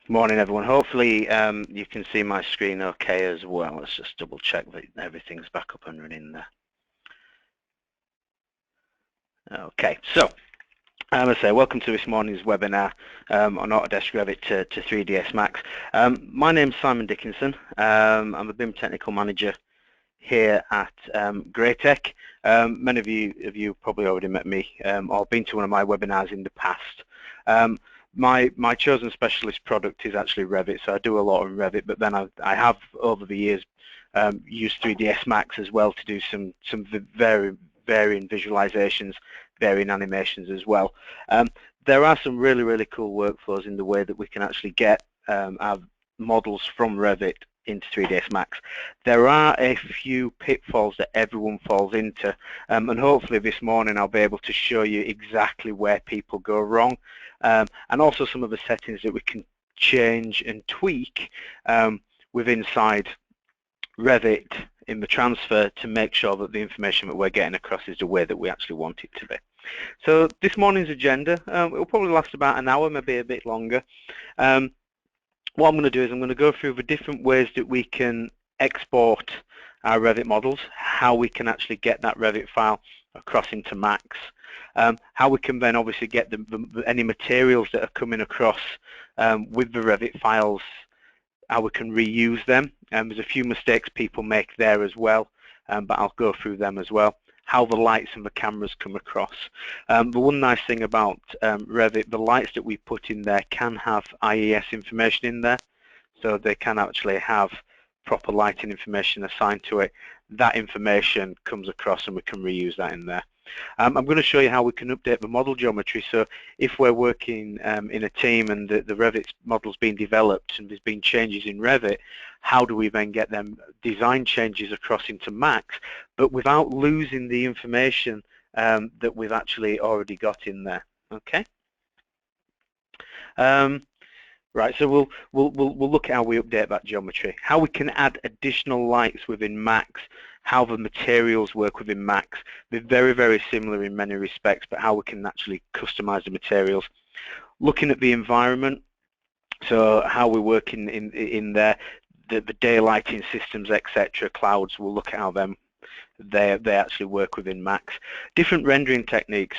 Morning, everyone. Hopefully, you can see my screen okay as well. Let's just double check that everything's back up and running there. Okay, so I say welcome to this morning's webinar on Autodesk Revit to 3ds Max. My name's Simon Dickinson. I'm a BIM technical manager here at Greytech. Many of you probably already met me or been to one of my webinars in the past. My chosen specialist product is actually Revit, so I do a lot on Revit, but then I have over the years used 3ds Max as well to do some varying visualizations, varying animations as well. There are some really cool workflows in the way that we can actually get our models from Revit into 3ds Max. There are a few pitfalls that everyone falls into, and hopefully this morning I'll be able to show you exactly where people go wrong, and also some of the settings that we can change and tweak with inside Revit in the transfer to make sure that the information that we're getting across is the way that we actually want it to be. So this morning's agenda, it will probably last about an hour, maybe a bit longer. What I'm going to do is I'm going to go through the different ways that we can export our Revit models, how we can actually get that Revit file across into Max, how we can then obviously get any materials that are coming across with the Revit files, how we can reuse them. There's a few mistakes people make there as well, but I'll go through them as well. How the lights and the cameras come across. The one nice thing about Revit, the lights that we put in there can have IES information in there, so they can actually have proper lighting information assigned to it. That information comes across and we can reuse that in there. I'm going to show you how we can update the model geometry. So if we're working in a team and the Revit model's been developed and there's been changes in Revit, how do we then get them design changes across into Max, but without losing the information that we've actually already got in there? Okay. Right, so we'll look at how we update that geometry, how we can add additional lights within Max, how the materials work within Max. They're very similar in many respects, but how we can actually customize the materials. Looking at the environment, so how we work in there, the daylighting systems, etc., clouds, we'll look at how they actually work within Max. Different rendering techniques.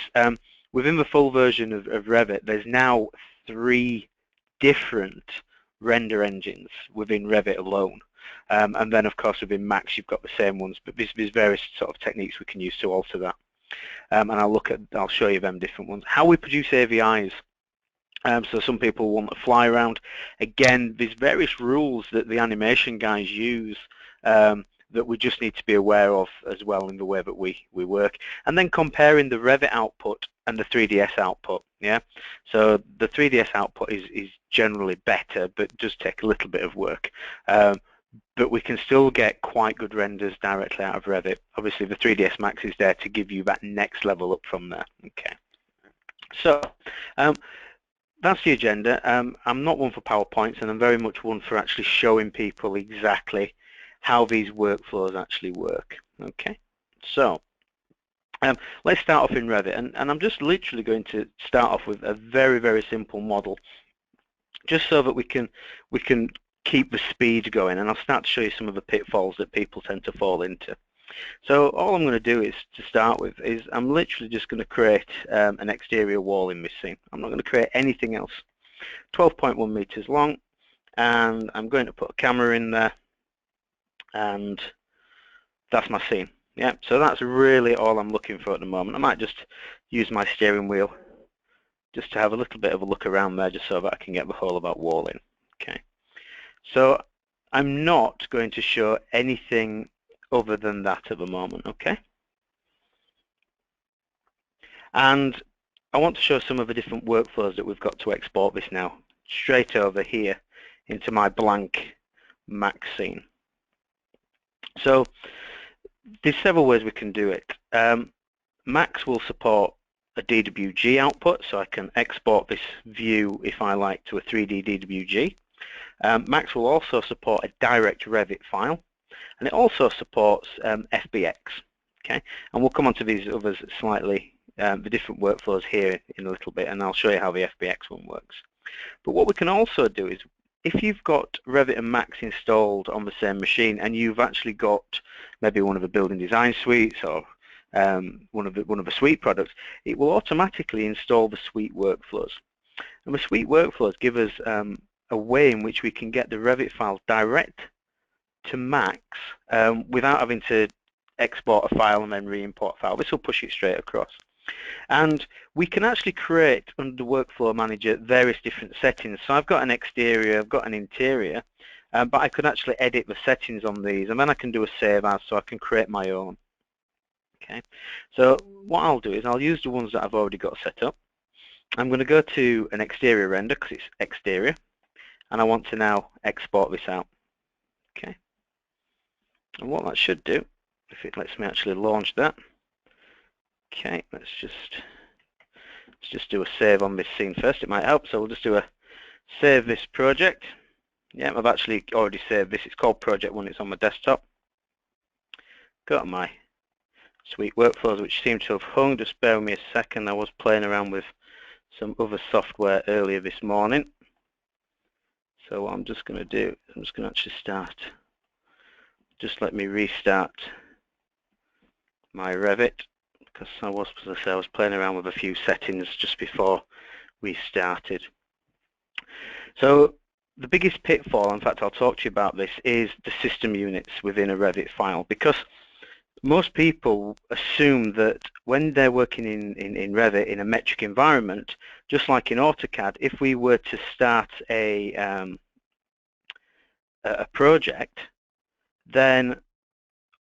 Within the full version of Revit, there's now 3 different render engines within Revit alone. And then, of course, within Max, you've got the same ones, but there's various sort of techniques we can use to alter that. And I'll show you them different ones. How we produce AVIs. So some people want a fly around. Again, there's various rules that the animation guys use that we just need to be aware of as well in the way that we work. And then comparing the Revit output and the 3ds output. Yeah, so the 3ds output is generally better, but does take a little bit of work. But we can still get quite good renders directly out of Revit. Obviously, the 3ds Max is there to give you that next level up from there. Okay, so that's the agenda. I'm not one for PowerPoints, and I'm very much one for actually showing people exactly how these workflows actually work. Okay, so let's start off in Revit, and I'm just literally going to start off with a very simple model, just so that we can keep the speed going, and I'll start to show you some of the pitfalls that people tend to fall into. So all I'm going to do is, to start with, is I'm literally just going to create an exterior wall in this scene. I'm not going to create anything else. 12.1 meters long, and I'm going to put a camera in there, and that's my scene. Yeah, so that's really all I'm looking for at the moment. I might just use my steering wheel just to have a little bit of a look around there, just so that I can get the whole about wall in. Okay, so I'm not going to show anything other than that at the moment. Okay, and I want to show some of the different workflows that we've got to export this now straight over here into my blank Max scene. So there's several ways we can do it. Max will support a DWG output, so I can export this view, if I like, to a 3D DWG. Max will also support a direct Revit file, and it also supports FBX. Okay, and we'll come on to these others slightly, the different workflows here in a little bit, and I'll show you how the FBX one works. But what we can also do is if you've got Revit and Max installed on the same machine and you've actually got maybe one of the building design suites or one of the suite products, it will automatically install the suite workflows. And the suite workflows give us a way in which we can get the Revit file direct to Max without having to export a file and then re-import a file. This will push it straight across. And we can actually create under the Workflow Manager various different settings. So I've got an exterior, I've got an interior, but I could actually edit the settings on these, and then I can do a save as, so I can create my own. Okay, so what I'll do is I'll use the ones that I've already got set up. I'm going to go to an exterior render because it's exterior, and I want to now export this out. Okay, and what that should do, if it lets me actually launch that. Okay, let's just do a save on this scene first. It might help, so we'll just do a save this project. Yeah, I've actually already saved this. It's called Project 1. It's on my desktop. Go to my suite workflows, which seem to have hung. Just bear with me a second. I was playing around with some other software earlier this morning. So what I'm just going to do, I'm just going to actually start. Just let me restart my Revit, because I was playing around with a few settings just before we started. So the biggest pitfall, in fact I'll talk to you about this, is the system units within a Revit file, because most people assume that when they're working in Revit in a metric environment, just like in AutoCAD, if we were to start a project, then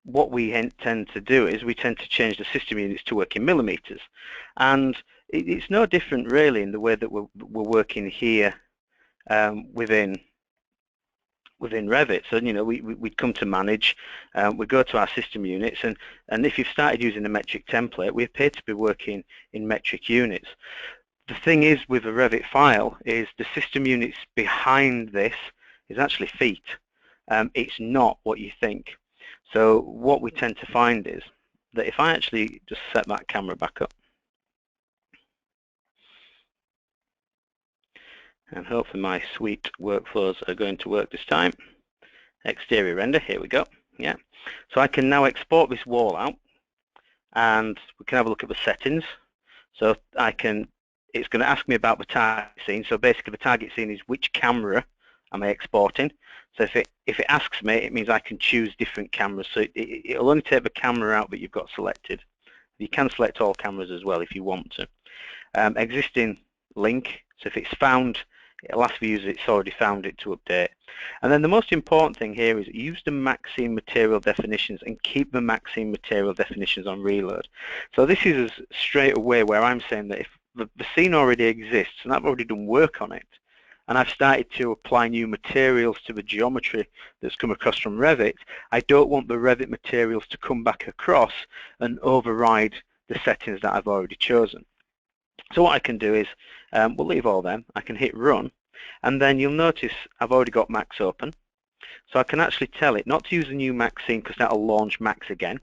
what we tend to do is we tend to change the system units to work in millimeters, and it's no different really in the way that we're working here within Revit. So we'd come to manage, we go to our system units, and if you've started using the metric template, we appear to be working in metric units. The thing is with a Revit file is the system units behind this is actually feet. It's not what you think. So what we tend to find is that if I actually just set that camera back up, and hopefully my suite workflows are going to work this time. Exterior render, here we go. Yeah. So I can now export this wall out, and we can have a look at the settings. So it's going to ask me about the target scene. So basically the target scene is which camera am I exporting. So if it asks me, it means I can choose different cameras. So it'll only take the camera out that you've got selected. You can select all cameras as well if you want to. Existing link, so if it's found, it'll ask the user it's already found it to update. And then the most important thing here is use the max scene material definitions and keep the max scene material definitions on reload. So this is straight away where I'm saying that if the scene already exists and I've already done work on it, and I've started to apply new materials to the geometry that's come across from Revit, I don't want the Revit materials to come back across and override the settings that I've already chosen. So what I can do is, we'll leave all them, I can hit run, and then you'll notice I've already got Max open. So I can actually tell it not to use a new Max scene because that'll launch Max again.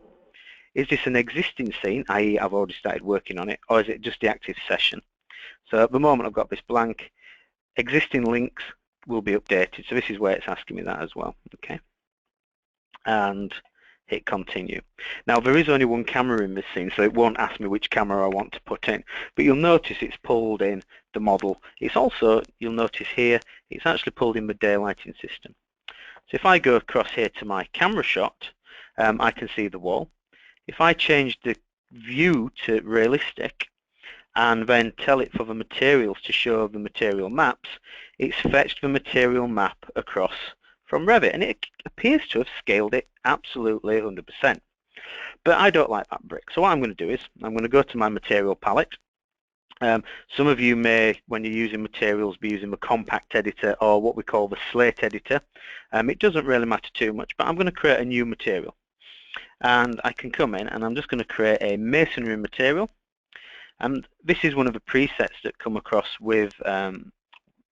Is this an existing scene, i.e. I've already started working on it, or is it just the active session? So at the moment I've got this blank. Existing links will be updated, so this is where it's asking me that as well. Okay, and hit continue. Now there is only one camera in this scene, so it won't ask me which camera I want to put in, but you'll notice it's pulled in the model. It's also, you'll notice here, it's actually pulled in the daylighting system. So if I go across here to my camera shot, I can see the wall. If I change the view to realistic and then tell it for the materials to show the material maps, it's fetched the material map across from Revit, and it appears to have scaled it absolutely 100%. But I don't like that brick, so what I'm going to do is I'm going to go to my material palette. Some of you may, when you're using materials, be using the compact editor or what we call the slate editor. It doesn't really matter too much, but I'm going to create a new material, and I can come in and I'm just going to create a masonry material. And this is one of the presets that come across with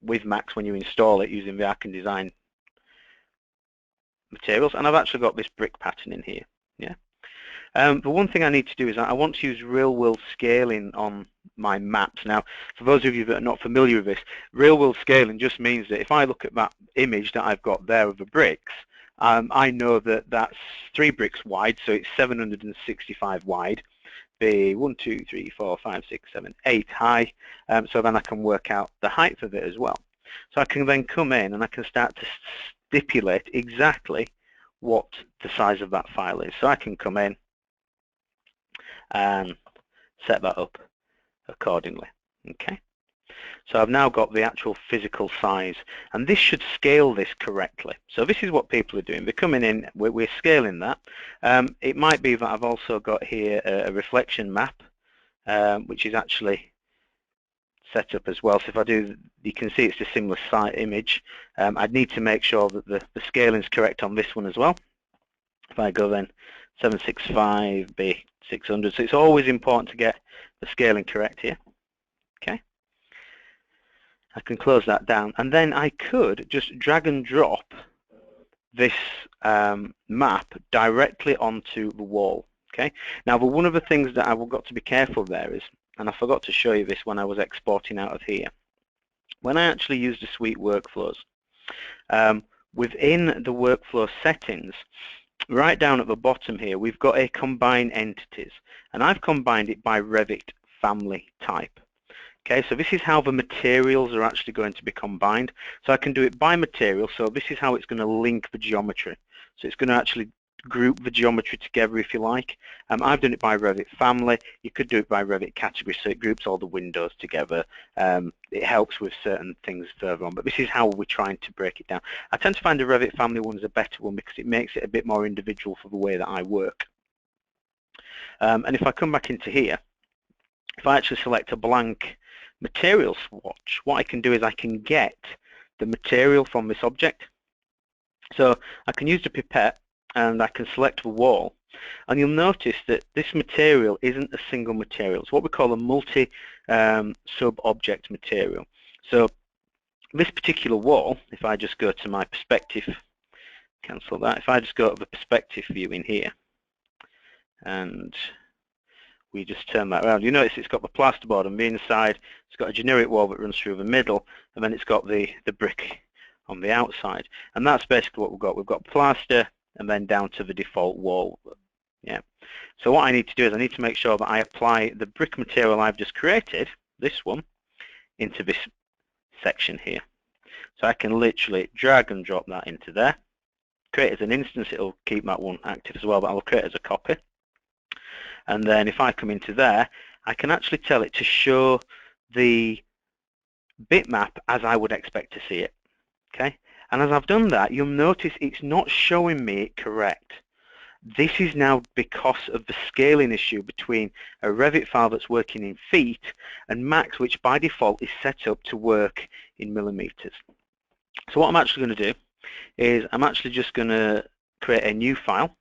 Max when you install it using the Arc and Design materials. And I've actually got this brick pattern in here. Yeah. The one thing I need to do is I want to use real-world scaling on my maps. Now, for those of you that are not familiar with this, real-world scaling just means that if I look at that image that I've got there of the bricks, I know that that's 3 bricks wide, so it's 765 wide. Be 1, 2, 3, 4, 5, 6, 7, 8 high. So then I can work out the height of it as well. So I can then come in and I can start to stipulate exactly what the size of that file is. So I can come in and set that up accordingly. Okay. So I've now got the actual physical size, and this should scale this correctly. So this is what people are doing. They're coming in, we're scaling that. It might be that I've also got here a reflection map, which is actually set up as well. So if I do, you can see it's a similar site image. I'd need to make sure that the scaling is correct on this one as well. If I go then 765 by 600, so it's always important to get the scaling correct here. Okay. I can close that down, and then I could just drag and drop this map directly onto the wall. Okay. Now, but one of the things that I've got to be careful there is, and I forgot to show you this when I was exporting out of here, when I actually use the Suite workflows, within the workflow settings, right down at the bottom here, we've got a combine entities, and I've combined it by Revit family type. Okay, so this is how the materials are actually going to be combined. So I can do it by material, so this is how it's going to link the geometry. So it's going to actually group the geometry together, if you like. I've done it by Revit family. You could do it by Revit category, so it groups all the windows together. It helps with certain things further on, but this is how we're trying to break it down. I tend to find the Revit family one is a better one because it makes it a bit more individual for the way that I work. And if I come back into here, if I actually select a blank material swatch, what I can do is I can get the material from this object. So I can use the pipette and I can select the wall, and you'll notice that this material isn't a single material. It's what we call a multi sub-object material. So this particular wall, if I just go to my perspective, cancel that, if I just go to the perspective view in here and we just turn that around, you notice it's got the plasterboard on the inside, it's got a generic wall that runs through the middle, and then it's got the brick on the outside. And that's basically what we've got. We've got plaster and then down to the default wall. Yeah. So what I need to do is I need to make sure that I apply the brick material I've just created, this one, into this section here. So I can literally drag and drop that into there. Create as an instance, it'll keep that one active as well, but I'll create as a copy. And then if I come into there, I can actually tell it to show the bitmap as I would expect to see it. Okay, and as I've done that, you'll notice it's not showing me it correct. This is now because of the scaling issue between a Revit file that's working in feet and Max, which by default is set up to work in millimeters. So what I'm actually going to do is I'm actually just going to create a new file.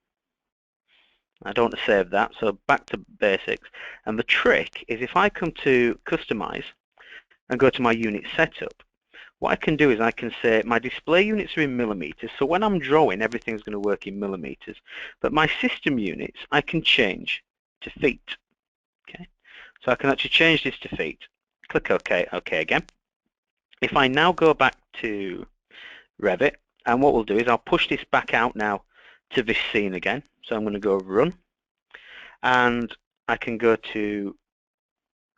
I don't want to save that, so back to basics. And the trick is if I come to customize and go to my unit setup, what I can do is I can say my display units are in millimeters, so when I'm drawing, everything's going to work in millimeters. But my system units, I can change to feet. Okay, so I can actually change this to feet. Click OK, OK again. If I now go back to Revit, and what we'll do is I'll push this back out now to this scene again. So I'm going to go Run, and I can go to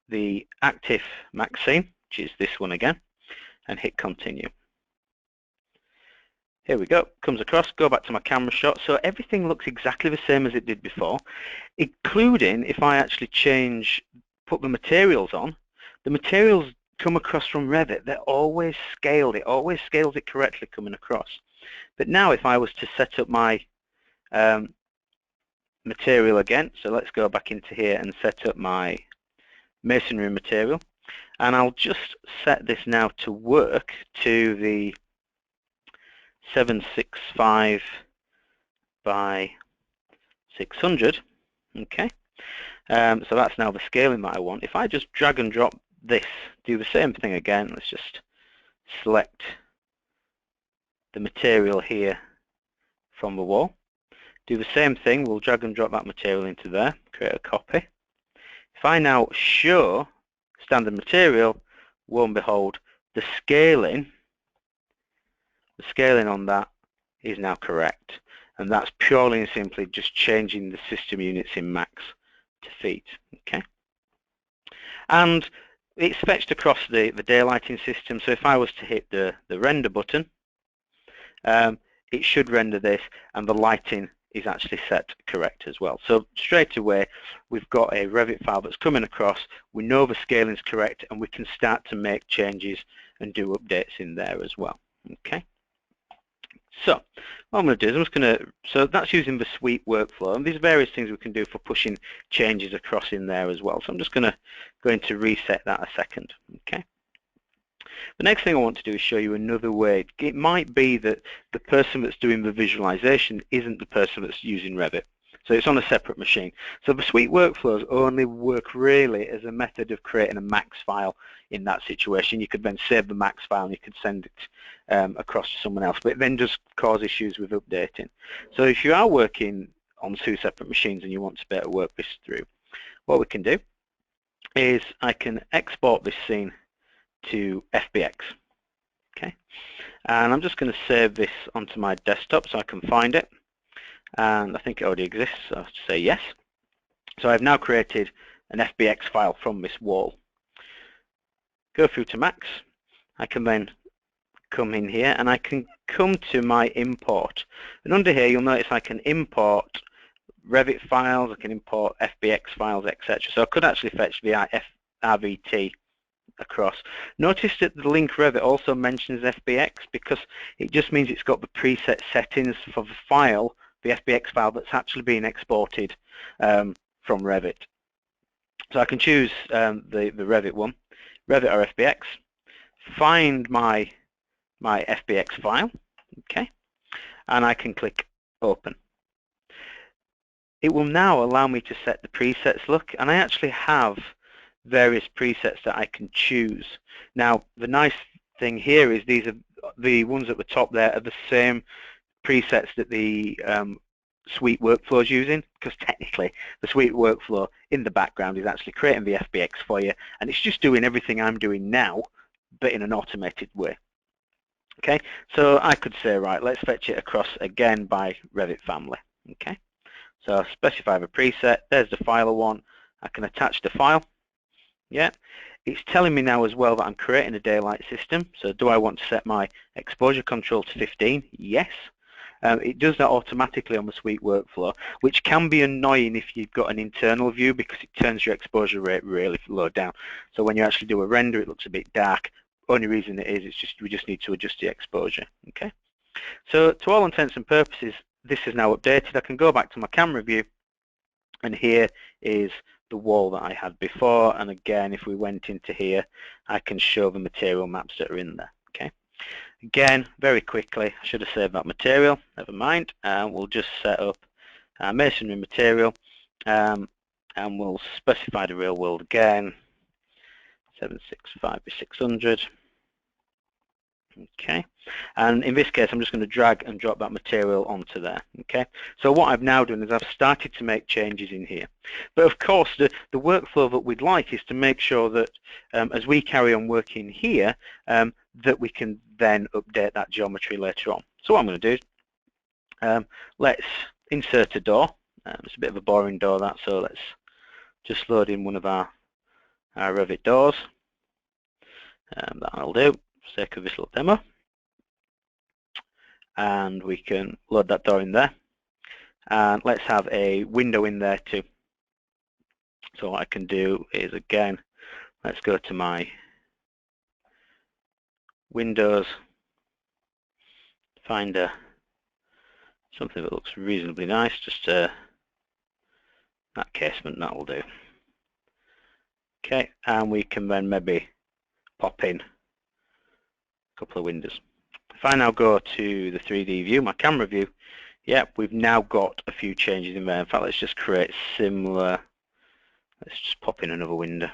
the active Max scene, which is this one again, and hit Continue. Here we go, comes across, go back to my camera shot, so everything looks exactly the same as it did before, including if I actually put the materials on, the materials come across from Revit, they're always scaled, it always scales it correctly coming across. But now if I was to set up my material again, so let's go back into here and set up my masonry material, and I'll just set this now to work to the 765 by 600. Okay, so that's now the scaling that I want. If I just drag and drop this, do the same thing again, let's just select the material here from the wall, Do the same thing, we'll drag and drop that material into there, create a copy. If I now show standard material, lo and behold, the scaling on that is now correct. And that's purely and simply just changing the system units in Max to feet. Okay. And it's fetched across the daylighting system, so if I was to hit the render button, it should render this, and the lighting is actually set correct as well. So straight away we've got a Revit file that's coming across, we know the scaling is correct, and we can start to make changes and do updates in there as well. Okay. So what I'm going to do is I'm just going to, so that's using the suite workflow, and there's various things we can do for pushing changes across in there as well. So I'm just going to reset that a second. Okay. The next thing I want to do is show you another way. It might be that the person that's doing the visualization isn't the person that's using Revit. So it's on a separate machine. So the suite workflows only work really as a method of creating a Max file in that situation. You could then save the Max file and you could send it across to someone else, but it then does cause issues with updating. So if you are working on two separate machines and you want to better work this through, what we can do is I can export this scene to FBX. Okay, and I'm just going to save this onto my desktop so I can find it, and I think it already exists, so I'll say yes. So I've now created an FBX file from this wall. Go through to Max. I can then come in here and I can come to my import, and under here you'll notice I can import Revit files, I can import FBX files, etc. So I could actually fetch the RVT across. Notice that the link Revit also mentions FBX because it just means it's got the preset settings for the file, the FBX file that's actually being exported from Revit. So I can choose the Revit one, Revit or FBX, find my FBX file, okay, and I can click open. It will now allow me to set the presets look, and I actually have various presets that I can choose. Now the nice thing here is these are the ones at the top there are the same presets that the suite workflow is using, because technically the suite workflow in the background is actually creating the FBX for you, and it's just doing everything I'm doing now but in an automated way. Okay, so I could say, right, let's fetch it across again by Revit family. Okay, so I'll specify the preset, there's the file I want, I can attach the file. Yeah, it's telling me now as well that I'm creating a daylight system. So do I want to set my exposure control to 15? Yes. It does that automatically on the suite workflow, which can be annoying if you've got an internal view because it turns your exposure rate really low down. So when you actually do a render, it looks a bit dark. Only reason it is, it's just we just need to adjust the exposure. Okay. So to all intents and purposes, this is now updated. I can go back to my camera view, and here is the wall that I had before, and again if we went into here I can show the material maps that are in there. Okay, again very quickly, I should have saved that material, never mind, and we'll just set up our masonry material, and we'll specify the real world again, 765 by 600. Okay, and in this case I'm just going to drag and drop that material onto there. Okay, so what I've now done is I've started to make changes in here, but of course the workflow that we'd like is to make sure that as we carry on working here that we can then update that geometry later on. So what I'm going to do is let's insert a door. It's a bit of a boring door that, so let's just load in one of our Revit doors. That I'll do for the sake of this little demo, and we can load that door in there, and let's have a window in there too. So what I can do is, again, let's go to my windows, find something that looks reasonably nice, just that casement, that will do. Okay, and we can then maybe pop in a couple of windows. If I now go to the 3D view, my camera view, yeah, we've now got a few changes in there. In fact, let's just create similar, let's just pop in another window.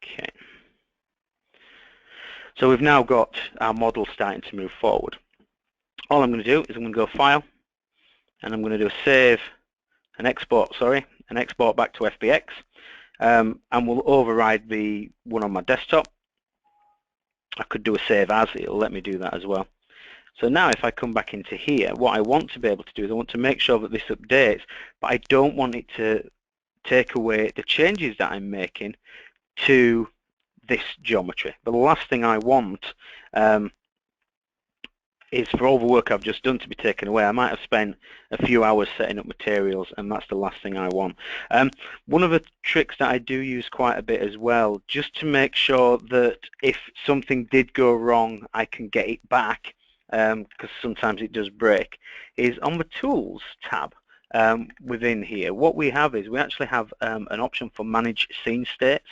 Okay, so we've now got our model starting to move forward. all I'm going to do is I'm going to go File, and I'm going to do a save, an export back to FBX, and we'll override the one on my desktop. I could do a save as, it'll let me do that as well. So now if I come back into here, what I want to be able to do is I want to make sure that this updates, but I don't want it to take away the changes that I'm making to this geometry. But the last thing I want is for all the work I've just done to be taken away. I might have spent a few hours setting up materials, and that's the last thing I want. One of the tricks that I do use quite a bit as well, just to make sure that if something did go wrong, I can get it back, because sometimes it does break, is on the Tools tab within here. What we have is we actually have an option for Manage Scene States.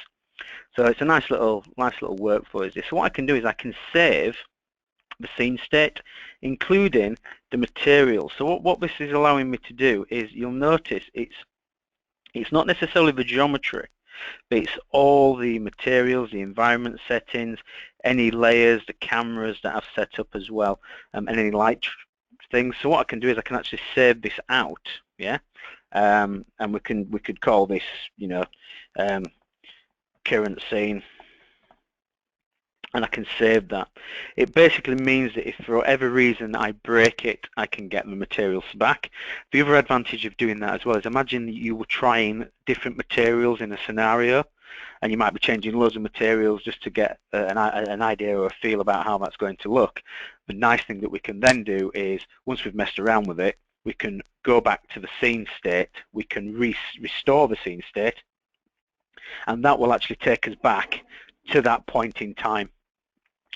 So it's a nice little workflow is this. So what I can do is I can save the scene state, including the materials. So what this is allowing me to do is, you'll notice it's not necessarily the geometry, but it's all the materials, the environment settings, any layers, the cameras that I've set up as well, and any light things. So what I can do is I can actually save this out, yeah, and we could call this, you know, current scene, and I can save that. It basically means that if for whatever reason I break it, I can get the materials back. The other advantage of doing that as well is, imagine that you were trying different materials in a scenario, and you might be changing loads of materials just to get an idea or a feel about how that's going to look. The nice thing that we can then do is, once we've messed around with it, we can go back to the scene state, we can restore the scene state, and that will actually take us back to that point in time.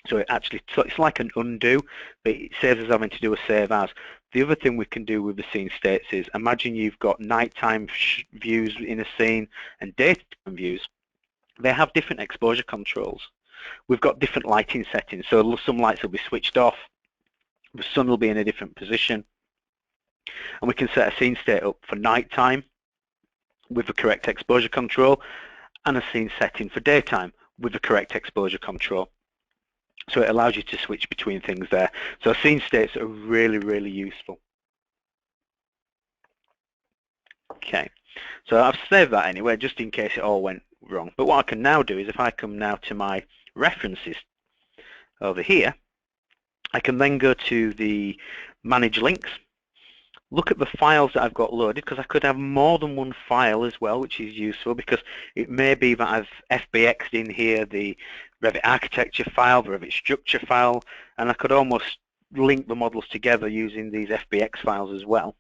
So it's like an undo, but it saves us having to do a save as. The other thing we can do with the scene states is, imagine you've got nighttime views in a scene and daytime views. They have different exposure controls. We've got different lighting settings, so some lights will be switched off, the sun will be in a different position, and we can set a scene state up for nighttime with the correct exposure control, and a scene setting for daytime with the correct exposure control. So it allows you to switch between things there. So scene states are really, really useful. Okay, so I've saved that anyway, just in case it all went wrong. But what I can now do is, if I come now to my references over here, I can then go to the Manage Links, look at the files that I've got loaded, because I could have more than one file as well, which is useful, because it may be that I've FBX'd in here the Revit architecture file, the Revit structure file, and I could almost link the models together using these FBX files as well.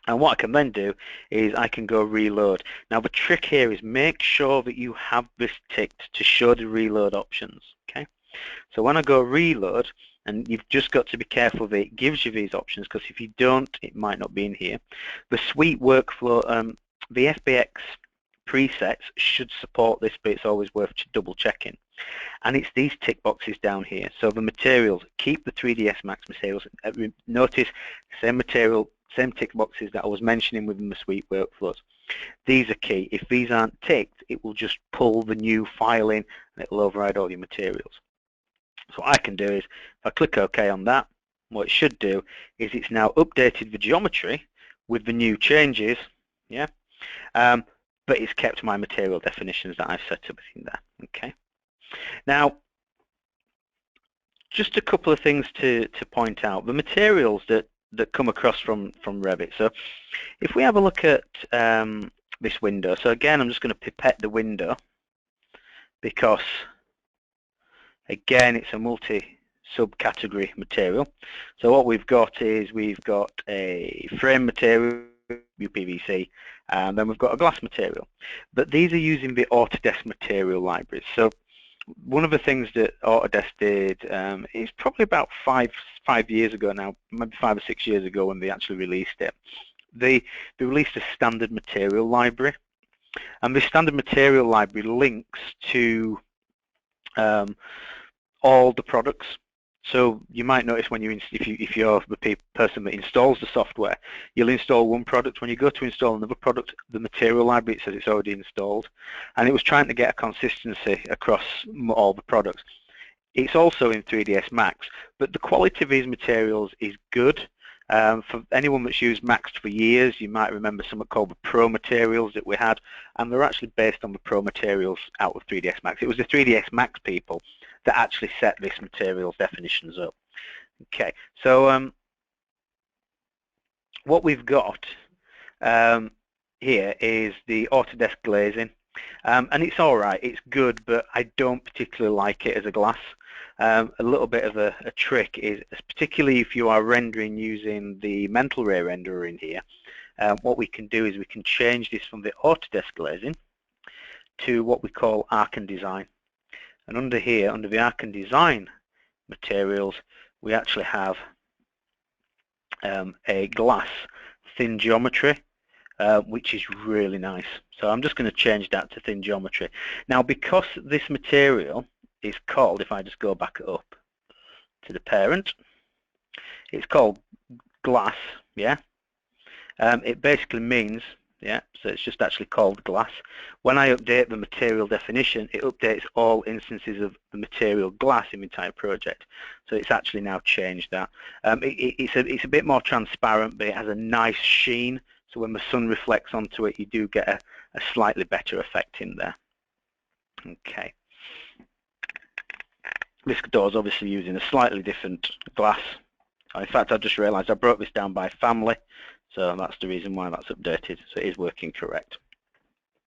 And what I can then do is I can go reload. Now the trick here is, make sure that you have this ticked to show the reload options. Okay, so when I go reload, and you've just got to be careful that it gives you these options, because if you don't, it might not be in here. The suite workflow, the FBX presets should support this, but it's always worth double checking. And it's these tick boxes down here. So the materials, keep the 3ds Max materials. Notice same material, same tick boxes that I was mentioning within the suite workflows. These are key. If these aren't ticked, it will just pull the new file in and it will override all your materials. So what I can do is, if I click OK on that, what it should do is it's now updated the geometry with the new changes, yeah, but it's kept my material definitions that I've set up in there. Okay. Now, just a couple of things to point out. The materials that come across from Revit. So if we have a look at this window, so again, I'm just going to pipette the window, because again, it's a multi-subcategory material. So what we've got is, we've got a frame material, UPVC, and then we've got a glass material. But these are using the Autodesk material libraries. So one of the things that Autodesk did is probably about five years ago now, maybe 5 or 6 years ago, when they actually released it. They released a standard material library, and this standard material library links to all the products. So you might notice when if you're the person that installs the software, you'll install one product. When you go to install another product, the material library, it says it's already installed. And it was trying to get a consistency across all the products. It's also in 3ds Max, but the quality of these materials is good. For anyone that's used Max for years, you might remember some are called the Pro materials that we had, and they're actually based on the Pro materials out of 3ds Max. It was the 3ds Max people that actually set this materials definitions up. Okay, so what we've got here is the Autodesk glazing, and it's all right, it's good, but I don't particularly like it as a glass. A little bit of a trick is, particularly if you are rendering using the Mental Ray renderer in here, what we can do is we can change this from the Autodesk glazing to what we call Arc and Design. And under here, under the Arc and Design materials, we actually have a glass thin geometry, which is really nice. So I'm just going to change that to thin geometry. Now, because this material is called, if I just go back up to the parent, it's called glass, yeah? It basically means, yeah, so it's just actually called glass. When I update the material definition, it updates all instances of the material glass in the entire project. So it's actually now changed that. It's a bit more transparent, but it has a nice sheen. So when the sun reflects onto it, you do get a slightly better effect in there. Okay. This door is obviously using a slightly different glass. In fact, I just realised I broke this down by family, so that's the reason why that's updated. So it is working correct.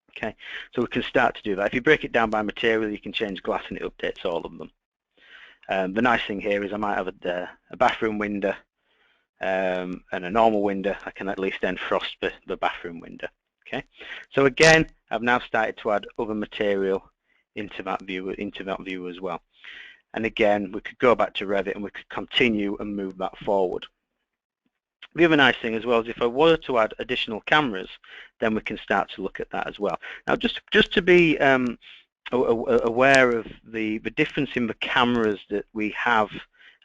Okay, so we can start to do that. If you break it down by material, you can change glass and it updates all of them. The nice thing here is I might have a bathroom window and a normal window. I can at least then frost the bathroom window. Okay, so again, I've now started to add other material into that view as well. And again, we could go back to Revit and we could continue and move that forward. The other nice thing as well is if I were to add additional cameras, then we can start to look at that as well. Now, just to be aware of the difference in the cameras that we have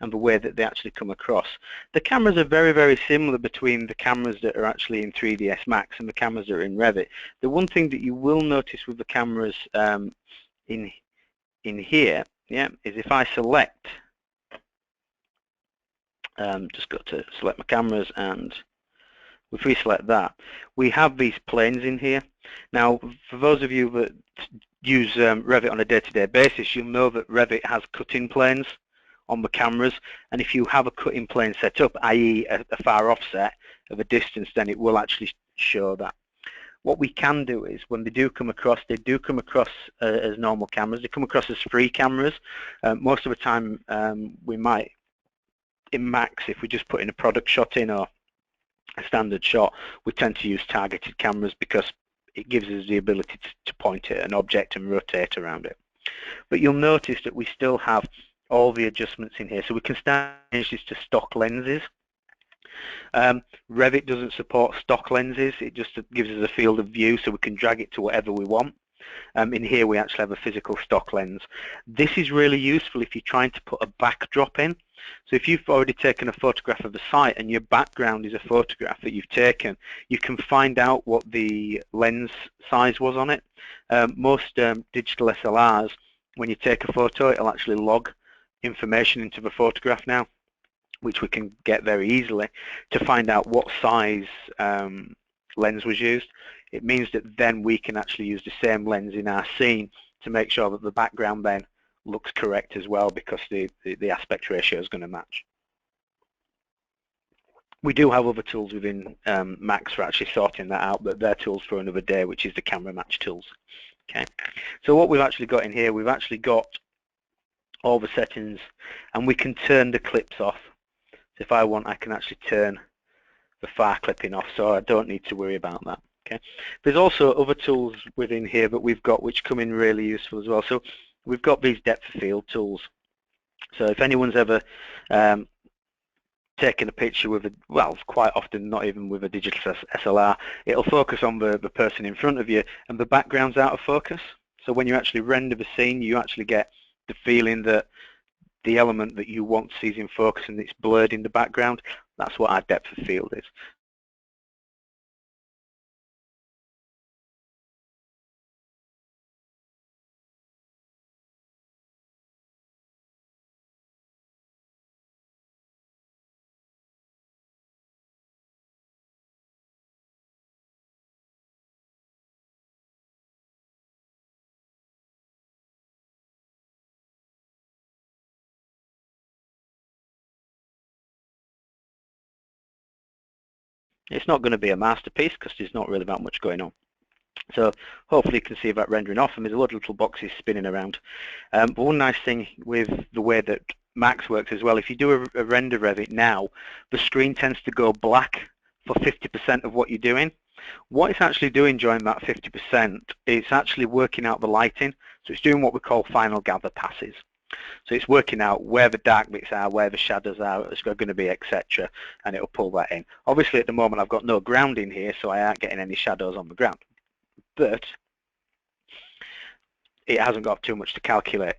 and the way that they actually come across. The cameras are very, very similar between the cameras that are actually in 3ds Max and the cameras that are in Revit. The one thing that you will notice with the cameras in here, yeah, is if I select, just got to select my cameras, and if we select that, we have these planes in here. Now, for those of you that use Revit on a day-to-day basis, you'll know that Revit has cutting planes on the cameras, and if you have a cutting plane set up, i.e. a far offset of a distance, then it will actually show that. What we can do is, when they do come across, as normal cameras. They come across as free cameras. Most of the time, we might, in Max, if we just put in a product shot in or a standard shot, we tend to use targeted cameras because it gives us the ability to point at an object and rotate around it. But you'll notice that we still have all the adjustments in here. So we can start to change this to stock lenses. Revit doesn't support stock lenses. It just gives us a field of view, so we can drag it to whatever we want. In here we actually have a physical stock lens. This is really useful if you're trying to put a backdrop in. So if you've already taken a photograph of the site and your background is a photograph that you've taken, you can find out what the lens size was on it. Most digital SLRs, when you take a photo, it'll actually log information into the photograph now, which we can get very easily to find out what size lens was used. It means that then we can actually use the same lens in our scene to make sure that the background then looks correct as well, because the aspect ratio is going to match. We do have other tools within Max for actually sorting that out, but they're tools for another day, which is the camera match tools. Okay, so what we've actually got in here, we've actually got all the settings, and we can turn the clips off. So if I want, I can actually turn the far clipping off, so I don't need to worry about that. Okay. There's also other tools within here that we've got which come in really useful as well. So we've got these depth of field tools. So if anyone's ever taken a picture with well, quite often not even with a digital SLR, it'll focus on the person in front of you and the background's out of focus. So when you actually render the scene, you actually get the feeling that the element that you want to see is in focus and it's blurred in the background. That's what our depth of field is. It's not going to be a masterpiece because there's not really that much going on. So hopefully you can see that rendering off, and there's a lot of little boxes spinning around. But one nice thing with the way that Max works as well, if you do a render Revit now, the screen tends to go black for 50% of what you're doing. What it's actually doing during that 50%, it's actually working out the lighting. So it's doing what we call final gather passes. So it's working out where the dark bits are, where the shadows are, it's going to be, etc. And it'll pull that in. Obviously at the moment I've got no ground in here, so I aren't getting any shadows on the ground. But it hasn't got too much to calculate.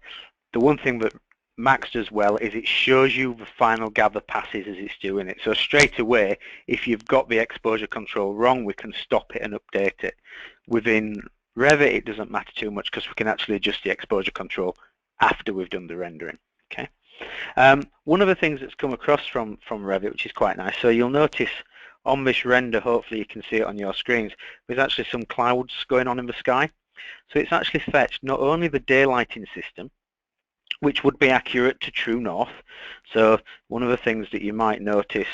The one thing that Max does well is it shows you the final gather passes as it's doing it. So straight away, if you've got the exposure control wrong, we can stop it and update it. Within Revit, it doesn't matter too much because we can actually adjust the exposure control after we've done the rendering. Okay. One of the things that's come across from Revit, which is quite nice, so you'll notice on this render, hopefully you can see it on your screens, there's actually some clouds going on in the sky. So it's actually fetched not only the daylighting system, which would be accurate to true north. So one of the things that you might notice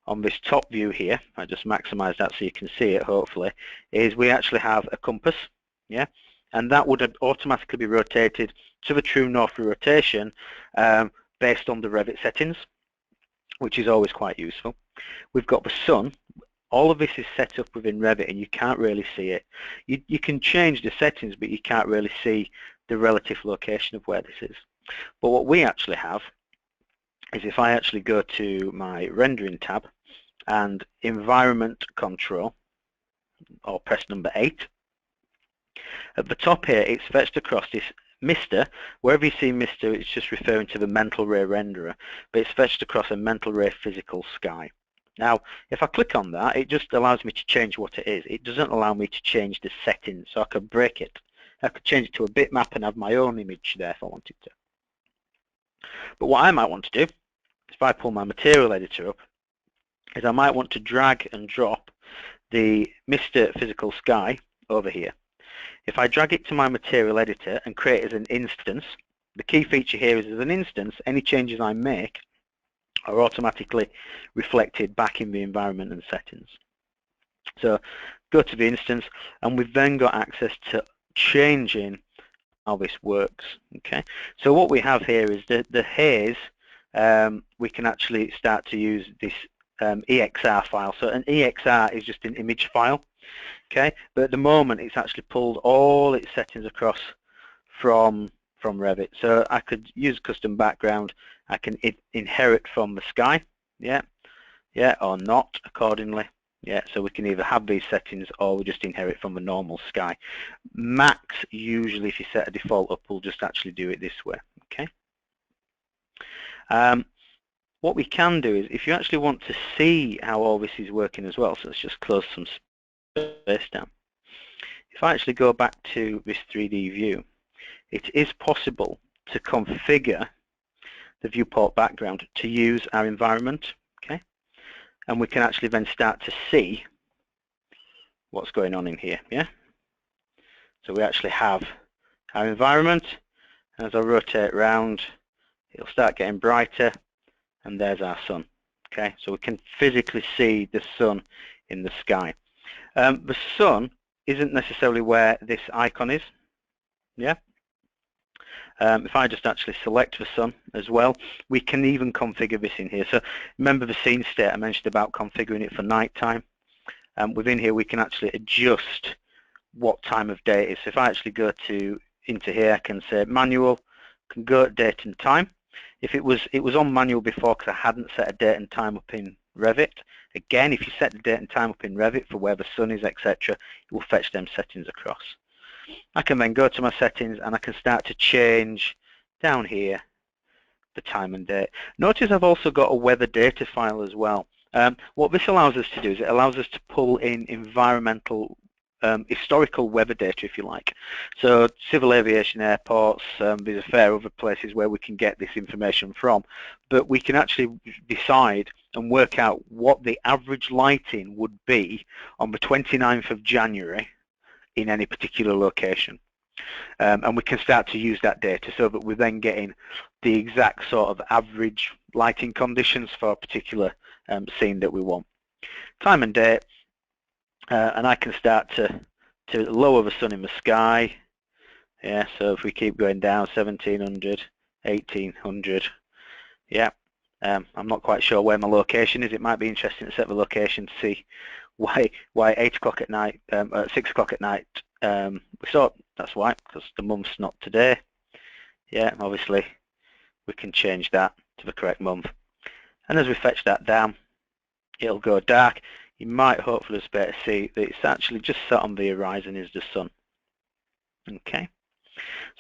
on this top view here, I just maximize that so you can see it hopefully, is we actually have a compass, yeah, and that would automatically be rotated to the true north rotation based on the Revit settings, which is always quite useful. We've got the sun. All of this is set up within Revit and you can't really see it. You can change the settings, but you can't really see the relative location of where this is. But what we actually have is if I actually go to my rendering tab and environment control, or press number 8, at the top here it's fetched across this Mister. Wherever you see Mister, it's just referring to the Mental Ray renderer, but it's fetched across a Mental Ray physical sky. Now, if I click on that, it just allows me to change what it is. It doesn't allow me to change the settings, so I could break it. I could change it to a bitmap and have my own image there if I wanted to. But what I might want to do, if I pull my material editor up, is I might want to drag and drop the Mr. Physical Sky over here. If I drag it to my material editor and create it as an instance, the key feature here is as an instance, any changes I make are automatically reflected back in the environment and settings. So go to the instance and we've then got access to changing how this works. Okay, so what we have here is the haze. We can actually start to use this EXR file. So an EXR is just an image file. Okay, but at the moment it's actually pulled all its settings across from Revit. So I could use custom background. I can inherit from the sky, yeah, or not accordingly. Yeah, so we can either have these settings or we just inherit from the normal sky. Max, usually if you set a default up, will just actually do it this way, okay? What we can do is, if you actually want to see how all this is working as well, so let's just close some space down. If I actually go back to this 3D view, it is possible to configure the viewport background to use our environment, okay? And we can actually then start to see what's going on in here, yeah? So we actually have our environment. As I rotate around, it'll start getting brighter, and there's our sun, okay? So we can physically see the sun in the sky. The sun isn't necessarily where this icon is, yeah? If I just actually select the sun as well, we can even configure this in here. So remember the scene state I mentioned about configuring it for nighttime? Within here we can actually adjust what time of day it is. So if I actually go into here, I can say manual, can go at date and time. If it was on manual before because I hadn't set a date and time up in Revit. Again, if you set the date and time up in Revit for where the sun is, etc., it will fetch them settings across. I can then go to my settings and I can start to change down here the time and date. Notice I've also got a weather data file as well. What this allows us to do is it allows us to pull in environmental historical weather data, if you like. So civil aviation airports, there's a fair other places where we can get this information from, but we can actually decide and work out what the average lighting would be on the 29th of January in any particular location. And we can start to use that data so that we're then getting the exact sort of average lighting conditions for a particular scene that we want. time and date, and I can start to lower the sun in the sky. Yeah, so if we keep going down, 1700, 1800, yeah. I'm not quite sure where my location is. It might be interesting to set the location to see why 8 o'clock at night, at 6 o'clock at night, we saw it. That's why, because the month's not today. Yeah, obviously we can change that to the correct month. And as we fetch that down, it'll go dark. You might hopefully just be able to see that it's actually just set on the horizon is the sun. Okay.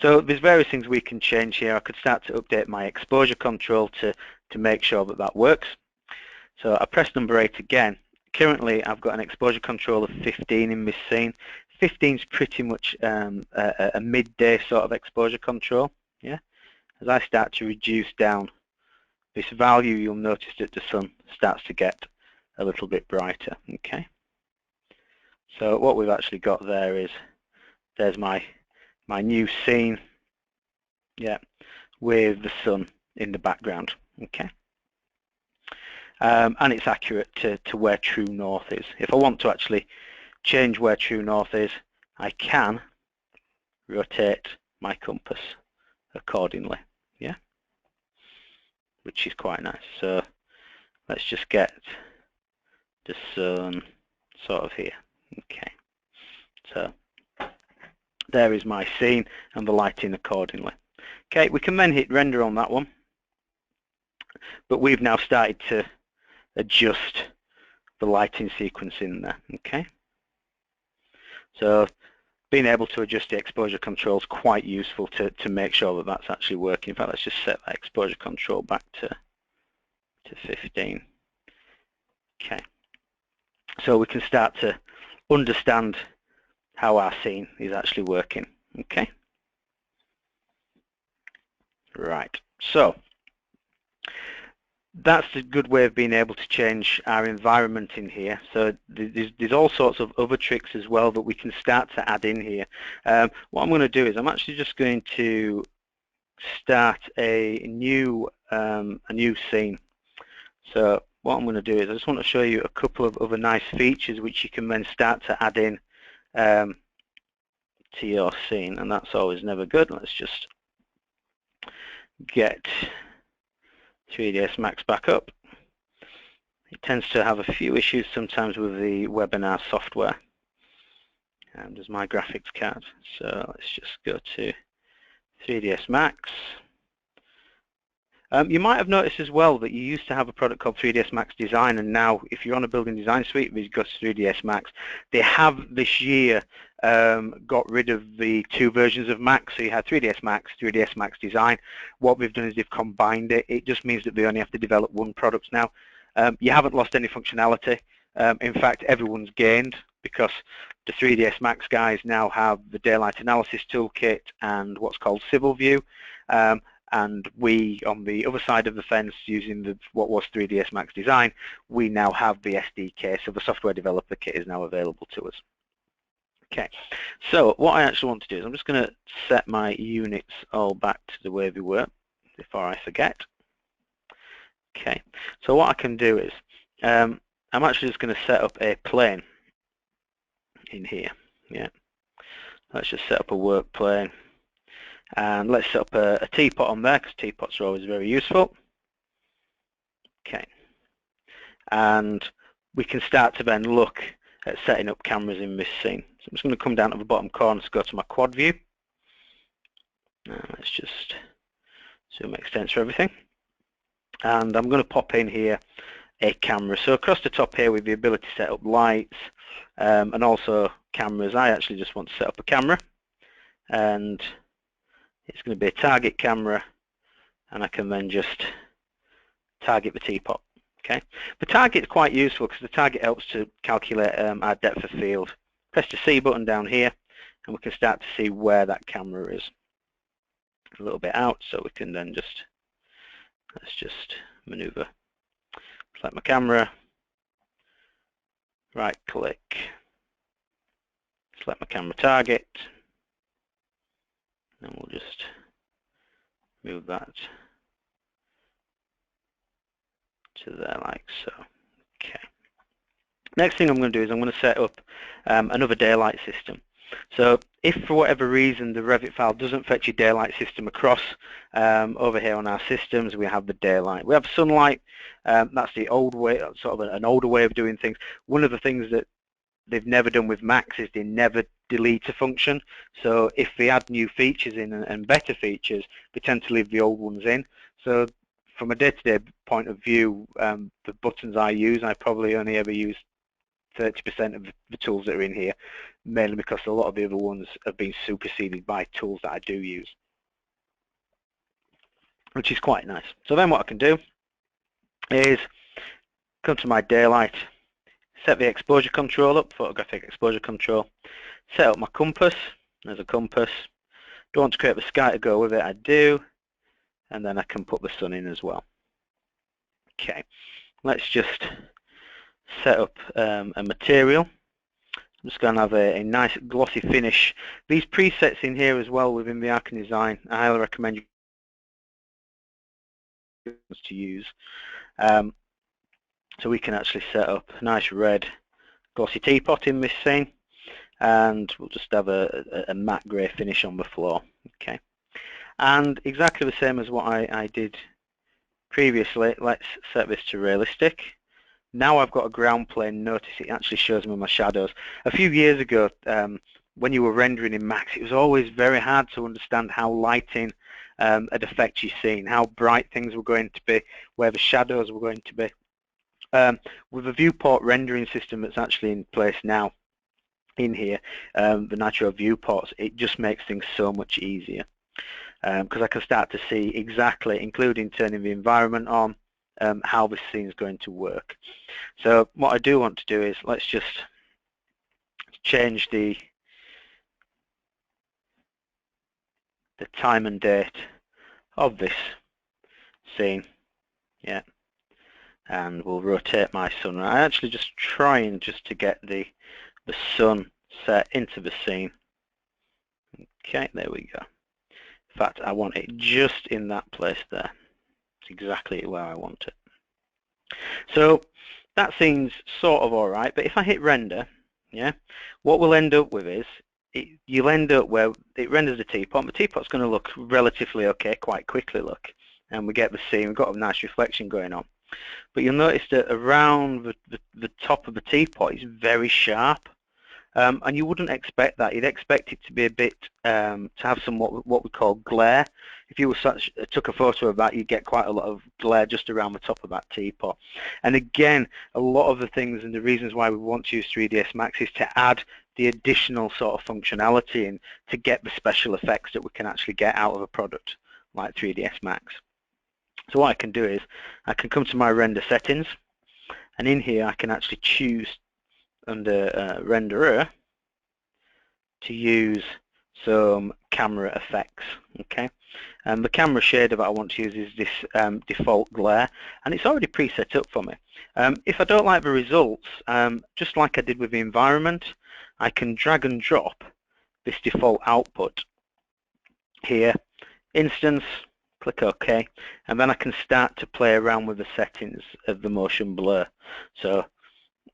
So there's various things we can change here. I could start to update my exposure control to make sure that that works. So I press number 8 again. Currently I've got an exposure control of 15 in this scene. 15 is pretty much a midday sort of exposure control. Yeah. As I start to reduce down this value, you'll notice that the sun starts to get a little bit brighter. Okay. So what we've actually got there is, there's my new scene, yeah, with the sun in the background. Okay. And it's accurate to where true north is. If I want to actually change where true north is, I can rotate my compass accordingly, yeah, which is quite nice. So let's just get the sun sort of here. Okay, so there is my scene and the lighting accordingly. Okay, we can then hit render on that one, but we've now started to adjust the lighting sequence in there. Okay, so being able to adjust the exposure control is quite useful to make sure that that's actually working. In fact, let's just set that exposure control back to 15. Okay, so we can start to understand how our scene is actually working. Okay, right, so that's a good way of being able to change our environment in here. So there's all sorts of other tricks as well that we can start to add in here. What I'm going to do is I'm actually just going to start a new scene. So what I'm going to do is I just want to show you a couple of other nice features which you can then start to add in to your scene, and that's always never good. Let's just get 3ds Max back up. It tends to have a few issues sometimes with the webinar software. There's my graphics card. So let's just go to 3ds Max. You might have noticed as well that you used to have a product called 3ds Max Design, and now if you're on a building design suite with 3ds Max, they have this year got rid of the 2 versions of Max. So you had 3ds Max Design. What they've done is they've combined it. It just means that they only have to develop one product now. You haven't lost any functionality. In fact, everyone's gained, because the 3ds Max guys now have the daylight analysis toolkit and what's called Civil View. And we, on the other side of the fence, using what was 3ds Max Design, we now have the SDK, so the software developer kit is now available to us. Okay, so what I actually want to do is I'm just going to set my units all back to the way they were before I forget. Okay, so what I can do is I'm actually just going to set up a plane in here. Yeah, let's just set up a work plane. And let's set up a teapot on there, because teapots are always very useful. Okay, and we can start to then look at setting up cameras in this scene. So I'm just going to come down to the bottom corner to go to my quad view. Let's just zoom extents for everything. And I'm going to pop in here a camera. So across the top here with the ability to set up lights and also cameras, I actually just want to set up a camera. And it's going to be a target camera, and I can then just target the teapot. Okay, the target is quite useful because the target helps to calculate our depth of field. Press the C button down here, and we can start to see where that camera is. A little bit out, so we can then let's just maneuver. Select my camera, right click, select my camera target, and we'll just move that to there like so. Okay, Next thing I'm going to do is I'm going to set up another daylight system. So if for whatever reason the Revit file doesn't fetch your daylight system across, over here on our systems we have the daylight. We have sunlight, that's the old way, sort of an older way of doing things. One of the things that they've never done with Max is they never delete a function. So if they add new features in and better features, they tend to leave the old ones in. So from a day-to-day point of view, the buttons I use, I probably only ever use 30% of the tools that are in here, mainly because a lot of the other ones have been superseded by tools that I do use, which is quite nice. So then what I can do is come to my daylight, set the exposure control up, photographic exposure control, set up my compass. There's a compass. Don't want to create the sky to go with it, I do, and then I can put the sun in as well. Okay, let's just set up a material. I'm just going to have a nice glossy finish. These presets in here as well within the Arken Design, I highly recommend you to use. So we can actually set up a nice red glossy teapot in this scene, and we'll just have a matte grey finish on the floor. Okay, and exactly the same as what I did previously, let's set this to realistic. Now I've got a ground plane. Notice it actually shows me my shadows. A few years ago, when you were rendering in Max, it was always very hard to understand how lighting had affected your scene, how bright things were going to be, where the shadows were going to be. With a viewport rendering system that's actually in place now in here, the natural viewports, it just makes things so much easier, because I can start to see exactly, including turning the environment on, how this scene is going to work. So what I do want to do is let's just change the time and date of this scene, yeah, and we'll rotate my sun. I actually just trying just to get the sun set into the scene. Okay, there we go. In fact, I want it just in that place there. It's exactly where I want it. So that seems sort of alright, but if I hit render, yeah, what we'll end up with is you'll end up where it renders the teapot. The teapot's going to look relatively okay quite quickly, look, and we get the scene. We've got a nice reflection going on. But you'll notice that around the top of the teapot is very sharp, and you wouldn't expect that. You'd expect it to be a bit, to have some what we call glare. If you took a photo of that, you'd get quite a lot of glare just around the top of that teapot. And again, a lot of the things and the reasons why we want to use 3ds Max is to add the additional sort of functionality and to get the special effects that we can actually get out of a product like 3ds Max. So what I can do is I can come to my render settings, and in here I can actually choose under renderer to use some camera effects. Okay, and the camera shader that I want to use is this default glare, and it's already preset up for me. If I don't like the results, just like I did with the environment, I can drag and drop this default output here, instance, click OK, and then I can start to play around with the settings of the motion blur. So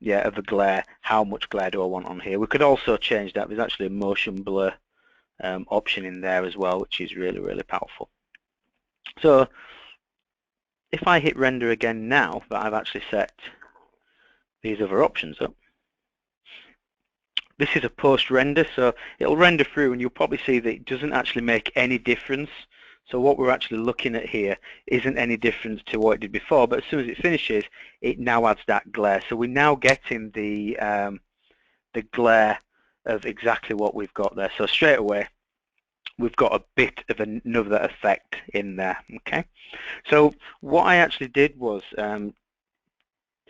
yeah, of the glare, how much glare do I want on here? We could also change that. There's actually a motion blur option in there as well, which is really, really powerful. So if I hit render again now that I've actually set these other options up, this is a post render, so it'll render through and you'll probably see that it doesn't actually make any difference. So what we're actually looking at here isn't any different to what it did before, but as soon as it finishes, it now adds that glare. So we're now getting the glare of exactly what we've got there. So straight away, we've got a bit of another effect in there. Okay. So what I actually did was, in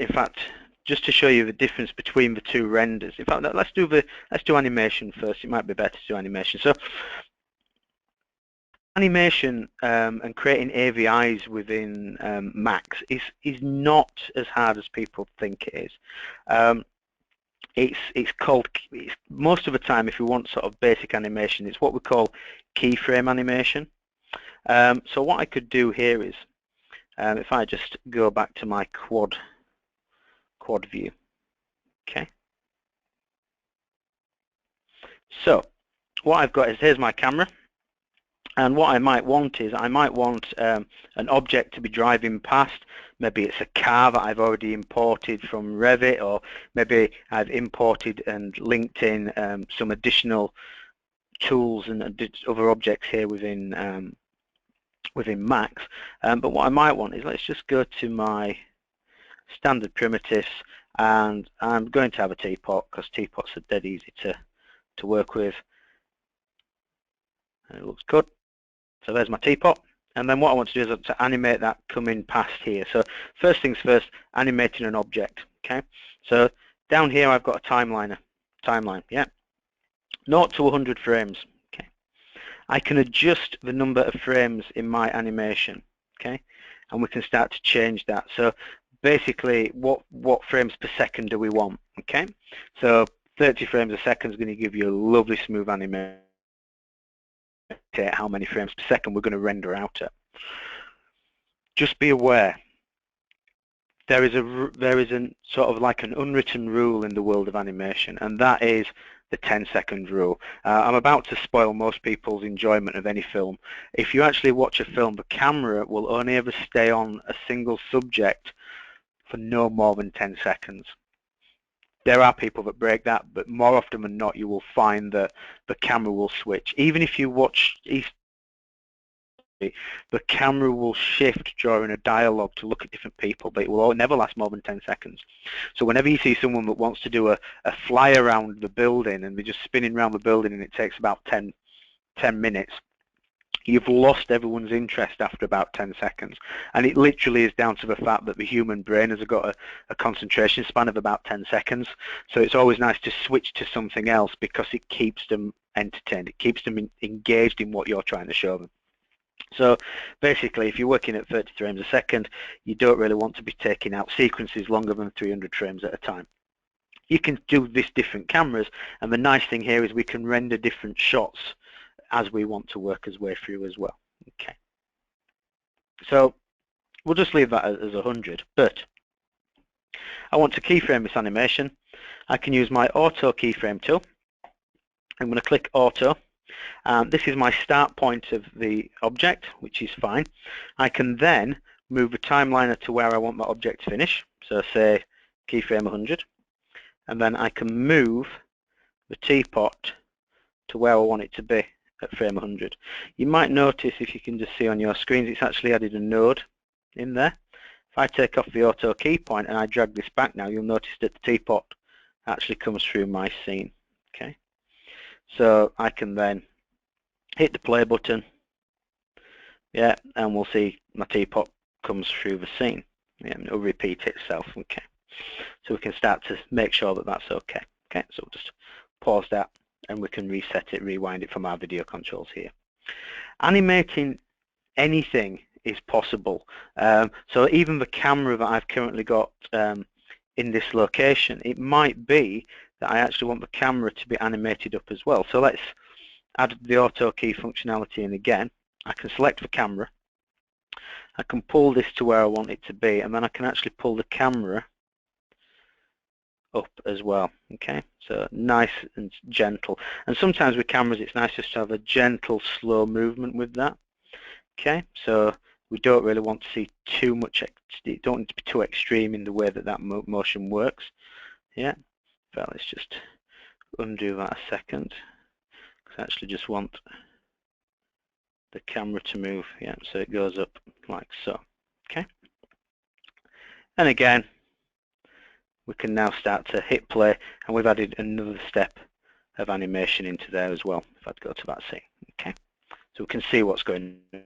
fact, just to show you the difference between the two renders. In fact, let's do animation first. It might be better to do animation. So animation and creating AVIs within Max is not as hard as people think it is. It's most of the time, if you want sort of basic animation, it's what we call keyframe animation. So what I could do here is, if I just go back to my quad view, Okay. So what I've got is, here's my camera, and what I might want is, I might want an object to be driving past. Maybe it's a car that I've already imported from Revit, or maybe I've imported and linked in some additional tools and other objects here within within Max. But what I might want is, let's just go to my standard primitives, and I'm going to have a teapot because teapots are dead easy to work with. And it looks good. So there's my teapot, and then what I want to do is to animate that coming past here. So first things first, animating an object. Okay, so down here I've got a timeline, yeah, 0 to 100 frames. Okay, I can adjust the number of frames in my animation. Okay, and we can start to change that. So basically, what frames per second do we want? Okay, so 30 frames a second is going to give you a lovely smooth animation. How many frames per second we're going to render out at. Just be aware, there is a sort of like an unwritten rule in the world of animation, and that is the 10-second rule. I'm about to spoil most people's enjoyment of any film. If you actually watch a film, the camera will only ever stay on a single subject for no more than 10 seconds. There are people that break that, but more often than not, you will find that the camera will switch. Even if you watch the camera will shift during a dialogue to look at different people, but it will never last more than 10 seconds. So whenever you see someone that wants to do a fly around the building and they're just spinning around the building and it takes about 10 minutes, you've lost everyone's interest after about 10 seconds. And it literally is down to the fact that the human brain has got a concentration span of about 10 seconds. So it's always nice to switch to something else because it keeps them entertained. It keeps them engaged in what you're trying to show them. So basically, if you're working at 30 frames a second, you don't really want to be taking out sequences longer than 300 frames at a time. You can do this different cameras, and the nice thing here is we can render different shots as we want to work our way through as well. Okay. So we'll just leave that as 100, but I want to keyframe this animation. I can use my Auto Keyframe tool. I'm going to click Auto. This is my start point of the object, which is fine. I can then move the timeliner to where I want my object to finish, so say keyframe 100, and then I can move the teapot to where I want it to be at frame 100. You might notice, if you can just see on your screens, it's actually added a node in there. If I take off the auto key point and I drag this back now, you'll notice that the teapot actually comes through my scene. Okay, so I can then hit the play button, yeah, and we'll see my teapot comes through the scene. Yeah, and it'll repeat itself. Okay, so we can start to make sure that that's okay. Okay, so we'll just pause that and we can reset it, rewind it from our video controls here. Animating anything is possible. So even the camera that I've currently got in this location, it might be that I actually want the camera to be animated up as well. So let's add the auto key functionality in again. I can select the camera, I can pull this to where I want it to be, and then I can actually pull the camera up as well. Okay, so nice and gentle. And sometimes with cameras it's nice just to have a gentle, slow movement with that. Okay, so we don't really want to see too much, don't want it to be too extreme in the way that that motion works. Yeah, well, let's just undo that a second, because I actually just want the camera to move. Yeah, so it goes up like so. Okay, and again we can now start to hit play, and we've added another step of animation into there as well. If I'd go to that scene, okay, so we can see what's going on.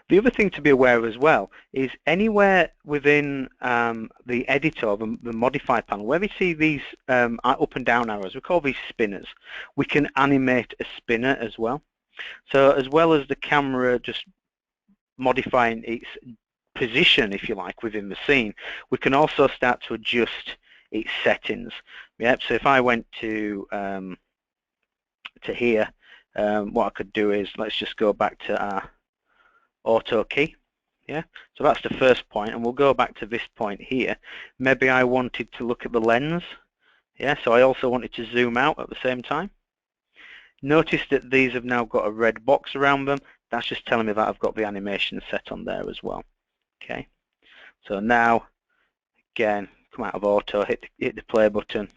The other thing to be aware of as well is anywhere within the editor, the modify panel, where we see these up and down arrows, we call these spinners. We can animate a spinner as well. So as well as the camera just modifying its position, if you like, within the scene, we can also start to adjust its settings. Yep. So if I went to here, what I could do is, let's just go back to our auto key. Yeah, so that's the first point, and we'll go back to this point here. Maybe I wanted to look at the lens Yeah, so I also wanted to zoom out at the same time. Notice that these have now got a red box around them. That's just telling me that I've got the animation set on there as well. Okay, so now, again, come out of auto, hit the play button,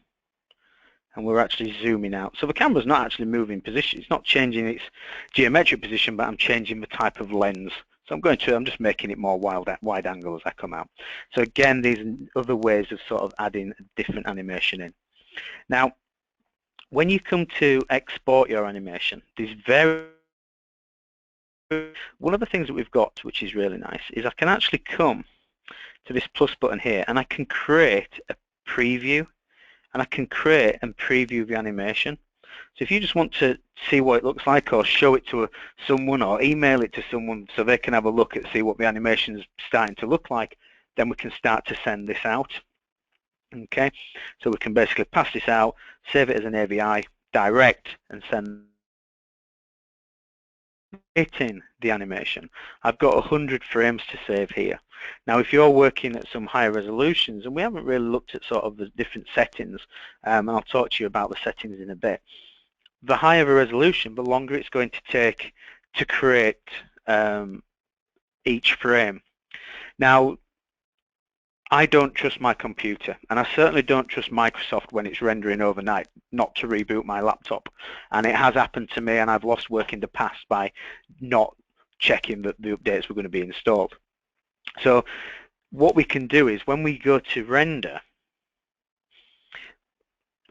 and we're actually zooming out. So the camera's not actually moving position. It's not changing its geometric position, but I'm changing the type of lens. So I'm just making it more wide angle as I come out. So again, these are other ways of sort of adding different animation in. Now, when you come to export your animation, one of the things that we've got, which is really nice, is I can actually come to this plus button here, and I can create a preview, and I can create and preview the animation. So if you just want to see what it looks like, or show it to someone, or email it to someone so they can have a look and see what the animation is starting to look like, then we can start to send this out. Okay, so we can basically pass this out, save it as an AVI, direct, and send it in the animation. I've got 100 frames to save here. Now, if you're working at some higher resolutions, and we haven't really looked at sort of the different settings, and I'll talk to you about the settings in a bit, the higher the resolution, the longer it's going to take to create each frame. Now, I don't trust my computer, and I certainly don't trust Microsoft when it's rendering overnight not to reboot my laptop. And it has happened to me, and I've lost work in the past by not checking that the updates were going to be installed. So what we can do is when we go to render,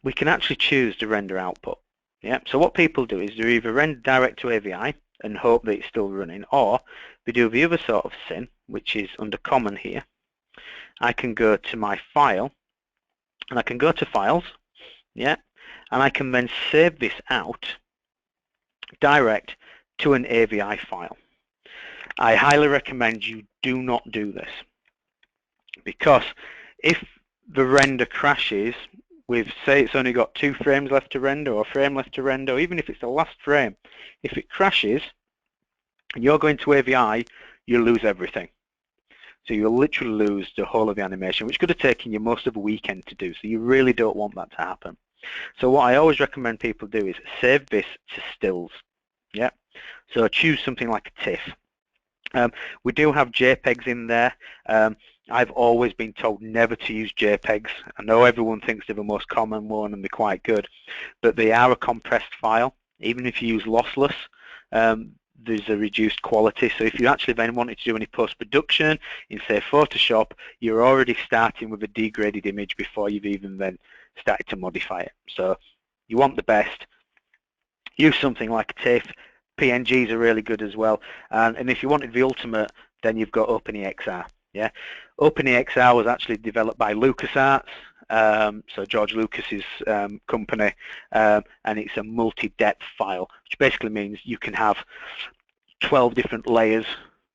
we can actually choose the render output. Yeah. So what people do is they either render direct to AVI and hope that it's still running, or they do the other sort of thing, which is under common here. I can go to my file, and I can go to files, yeah, and I can then save this out direct to an AVI file. I highly recommend you do not do this, because if the render crashes with, say it's only got 2 frames left to render, or a frame left to render, or even if it's the last frame, if it crashes and you're going to AVI, you lose everything. So you'll literally lose the whole of the animation, which could have taken you most of a weekend to do. So you really don't want that to happen. So what I always recommend people do is save this to stills. Yeah. So choose something like a TIFF. We do have JPEGs in there. I've always been told never to use JPEGs. I know everyone thinks they're the most common one and they're quite good, but they are a compressed file. Even if you use lossless, there's a reduced quality. So if you actually then wanted to do any post-production in, say, Photoshop, you're already starting with a degraded image before you've even then started to modify it. So you want the best. Use something like a TIFF. PNGs are really good as well. And if you wanted the ultimate, then you've got OpenEXR. Yeah, OpenEXR was actually developed by LucasArts. So George Lucas's company, and it's a multi-depth file, which basically means you can have 12 different layers,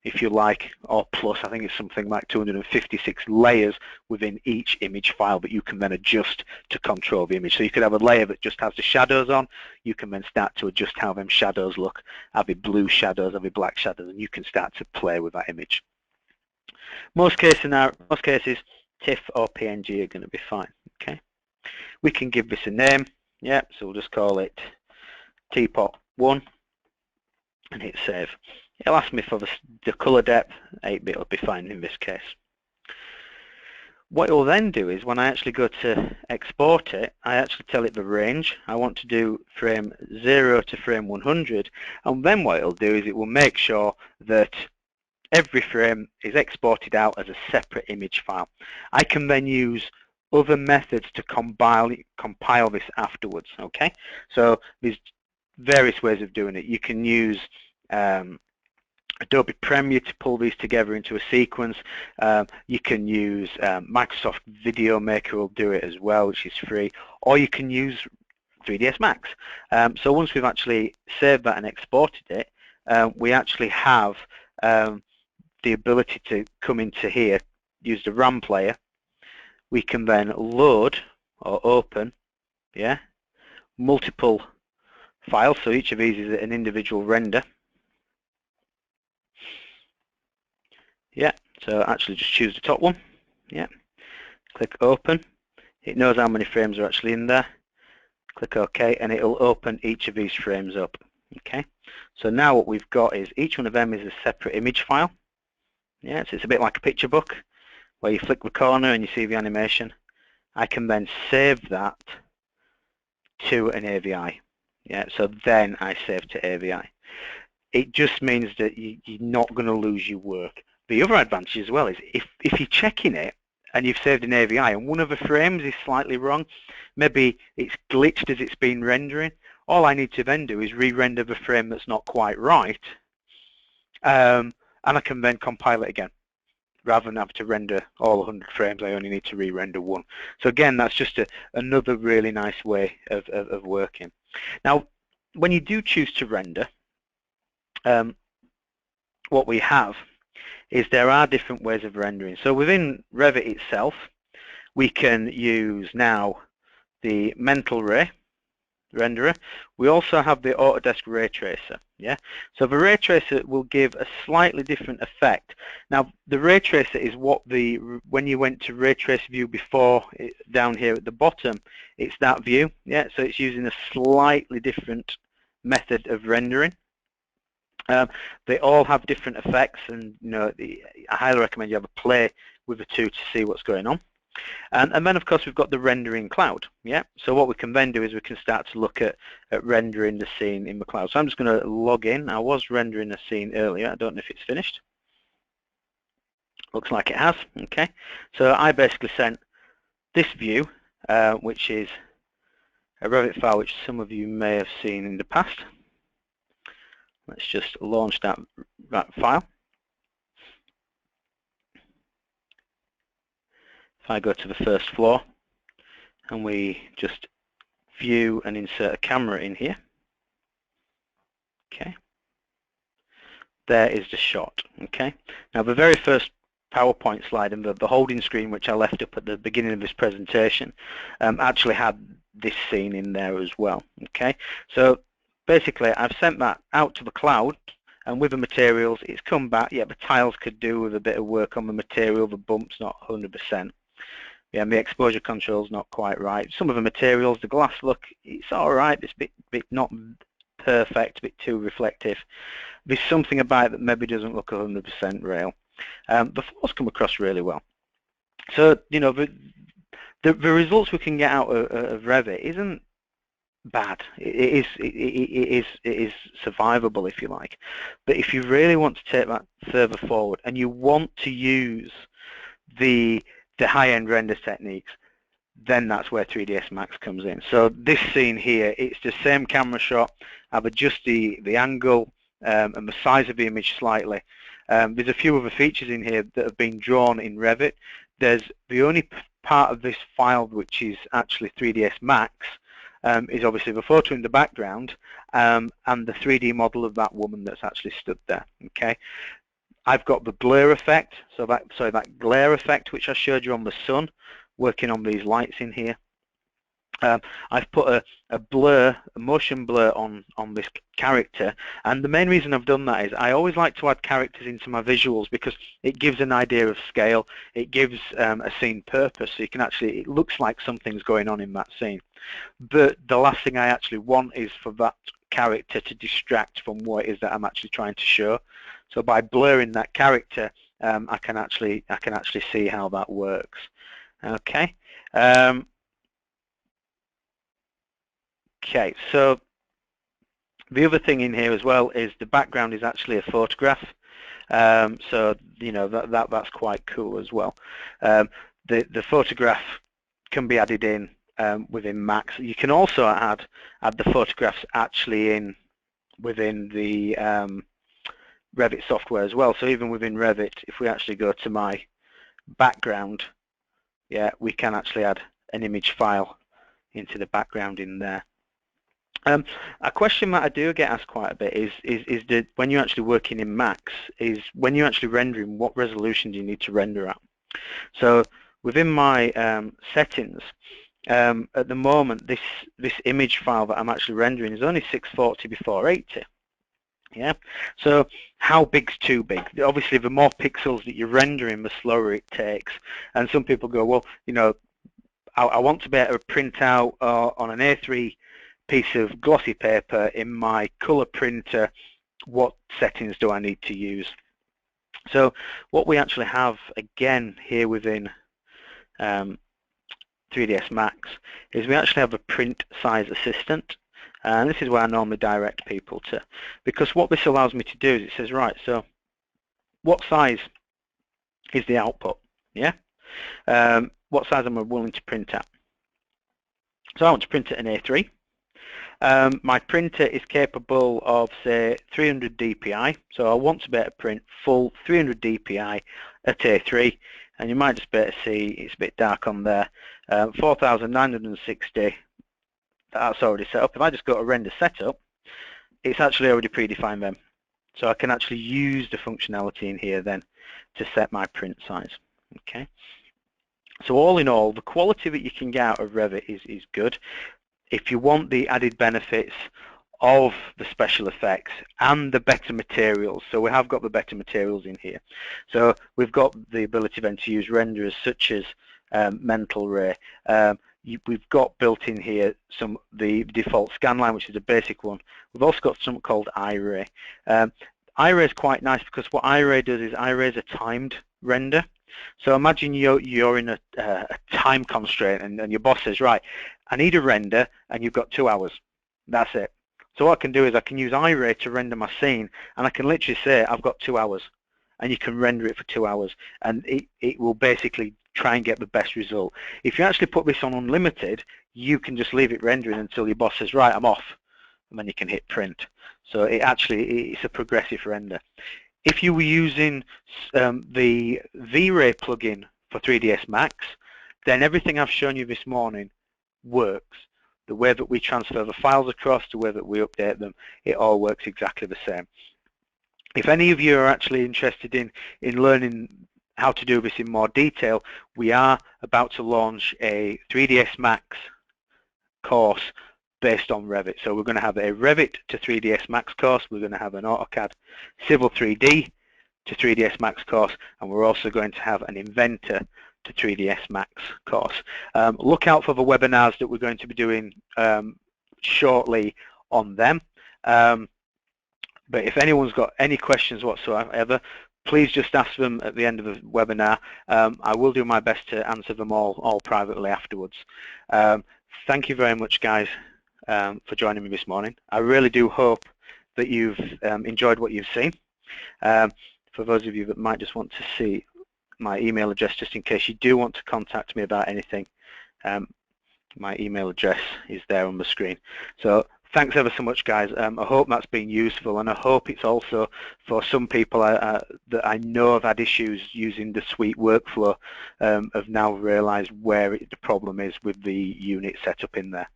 if you like, or plus. I think it's something like 256 layers within each image file that you can then adjust to control the image. So you could have a layer that just has the shadows on. You can then start to adjust how them shadows look. Have the blue shadows, have the black shadows, and you can start to play with that image. Most cases, TIFF or PNG are going to be fine. Okay, we can give this a name. Yeah, so we'll just call it Teapot 1 and hit save. It'll ask me for the color depth. 8-bit will be fine in this case. What it will then do is when I actually go to export it, I actually tell it the range. I want to do frame 0 to frame 100, and then what it'll do is it will make sure that every frame is exported out as a separate image file. I can then use other methods to compile this afterwards. Okay, so there's various ways of doing it. You can use Adobe Premiere to pull these together into a sequence. You can use Microsoft Video Maker will do it as well, which is free, or you can use 3ds Max. So once we've actually saved that and exported it, we actually have the ability to come into here, use the RAM player. We can then load or open, yeah, multiple files. So each of these is an individual render. Yeah, so actually just choose the top one. Yeah, click open. It knows how many frames are actually in there. Click OK, and it'll open each of these frames up. Okay, so now what we've got is each one of them is a separate image file. Yeah, so it's a bit like a picture book where you flick the corner and you see the animation. I can then save that to an AVI. Yeah, so then I save to AVI. It just means that you're not going to lose your work. The other advantage as well is if you're checking it and you've saved an AVI and one of the frames is slightly wrong, maybe it's glitched as it's been rendering, all I need to then do is re-render the frame that's not quite right, and I can then compile it again. Rather than have to render all 100 frames, I only need to re-render one. So again, that's just another really nice way of working. Now, when you do choose to render, what we have is there are different ways of rendering. So within Revit itself, we can use now the Mental Ray renderer. We also have the Autodesk Ray Tracer. Yeah, so the Ray Tracer will give a slightly different effect. Now, the Ray Tracer is what when you went to Ray Trace view before, down here at the bottom, it's that view. Yeah, so it's using a slightly different method of rendering. They all have different effects, and I highly recommend you have a play with the two to see what's going on. And then, of course, we've got the rendering cloud. Yeah. So what we can then do is we can start to look at rendering the scene in the cloud. So I'm just going to log in. I was rendering a scene earlier. I don't know if it's finished. Looks like it has. Okay. So I basically sent this view, which is a Revit file, which some of you may have seen in the past. Let's just launch that file. If I go to the first floor and we just view and insert a camera in here, okay, there is the shot. Okay, now the very first PowerPoint slide and the holding screen, which I left up at the beginning of this presentation, actually had this scene in there as well. Okay, so basically I've sent that out to the cloud, and with the materials it's come back. Yeah, the tiles could do with a bit of work on the material, the bump's not 100%. Yeah, and the exposure control's not quite right. Some of the materials, the glass look, it's all right. It's a bit not perfect, a bit too reflective. There's something about it that maybe doesn't look 100% real. The floors come across really well. So the results we can get out of Revit isn't bad. It is survivable, if you like. But if you really want to take that further forward and you want to use the high-end render techniques, then that's where 3ds Max comes in. So this scene here, it's the same camera shot. I've adjusted the angle and the size of the image slightly. There's a few other features in here that have been drawn in Revit. There's the only part of this file which is actually 3ds Max is obviously the photo in the background and the 3D model of that woman that's actually stood there. Okay. I've got the blur effect, so that glare effect which I showed you on the sun, working on these lights in here. I've put a motion blur on this character, and the main reason I've done that is I always like to add characters into my visuals because it gives an idea of scale, it gives a scene purpose, so you can actually, it looks like something's going on in that scene. But the last thing I actually want is for that character to distract from what it is that I'm actually trying to show. So by blurring that character, I can actually see how that works. Okay. Okay. So the other thing in here as well is the background is actually a photograph. So that's quite cool as well. The photograph can be added in within Max. You can also add the photographs actually in within the Revit software as well. So even within Revit, if we actually go to my background, yeah, we can actually add an image file into the background in there. A question that I do get asked quite a bit is that when you're actually working in Max, is when you're actually rendering, what resolution do you need to render at? So within my settings, at the moment, this image file that I'm actually rendering is only 640 by 480. Yeah, so how big's too big? Obviously, the more pixels that you're rendering, the slower it takes. And some people go, well, I want to be able to print out on an A3 piece of glossy paper in my color printer. What settings do I need to use? So what we actually have again here within 3ds Max is we actually have a print size assistant, and this is where I normally direct people to, because what this allows me to do is it says, right, so what size is the output? Yeah, what size am I willing to print at? So I want to print at an A3. My printer is capable of, say, 300 dpi, so I want to be able to print full 300 dpi at A3, and you might just be able to see it's a bit dark on there. 4960, that's already set up. If I just go to render setup, it's actually already predefined them, so I can actually use the functionality in here then to set my print size. Okay, so all in all, the quality that you can get out of Revit is good. If you want the added benefits of the special effects and the better materials, so we have got the better materials in here. So we've got the ability then to use renderers such as Mental Ray. We've got built in here the default scanline, which is a basic one. We've also got something called iRay. iRay is quite nice because what iRay does is iRay is a timed render. So imagine you're in a time constraint and your boss says, right, I need a render and you've got 2 hours. That's it. So what I can do is I can use iRay to render my scene, and I can literally say I've got 2 hours, and you can render it for 2 hours, and it will basically try and get the best result. If you actually put this on unlimited, you can just leave it rendering until your boss says, right, I'm off, and then you can hit print. So it's a progressive render. If you were using the V-Ray plugin for 3ds Max, then everything I've shown you this morning works. The way that we transfer the files across, the way that we update them, it all works exactly the same. If any of you are actually interested in learning how to do this in more detail, we are about to launch a 3ds Max course based on Revit. So we're going to have a Revit to 3ds Max course, we're going to have an AutoCAD Civil 3D to 3ds Max course, and we're also going to have an Inventor to 3ds Max course. Look out for the webinars that we're going to be doing shortly on them. But if anyone's got any questions whatsoever, please just ask them at the end of the webinar. I will do my best to answer them all privately afterwards. Thank you very much, guys, for joining me this morning. I really do hope that you've enjoyed what you've seen. For those of you that might just want to see my email address, just in case you do want to contact me about anything, my email address is there on the screen. So thanks ever so much, guys. I hope that's been useful, and I hope it's also for some people that I know have had issues using the suite workflow, have now realized where the problem is with the unit setup in there.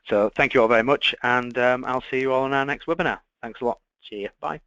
So thank you all very much, and I'll see you all on our next webinar. Thanks a lot. See you. Bye.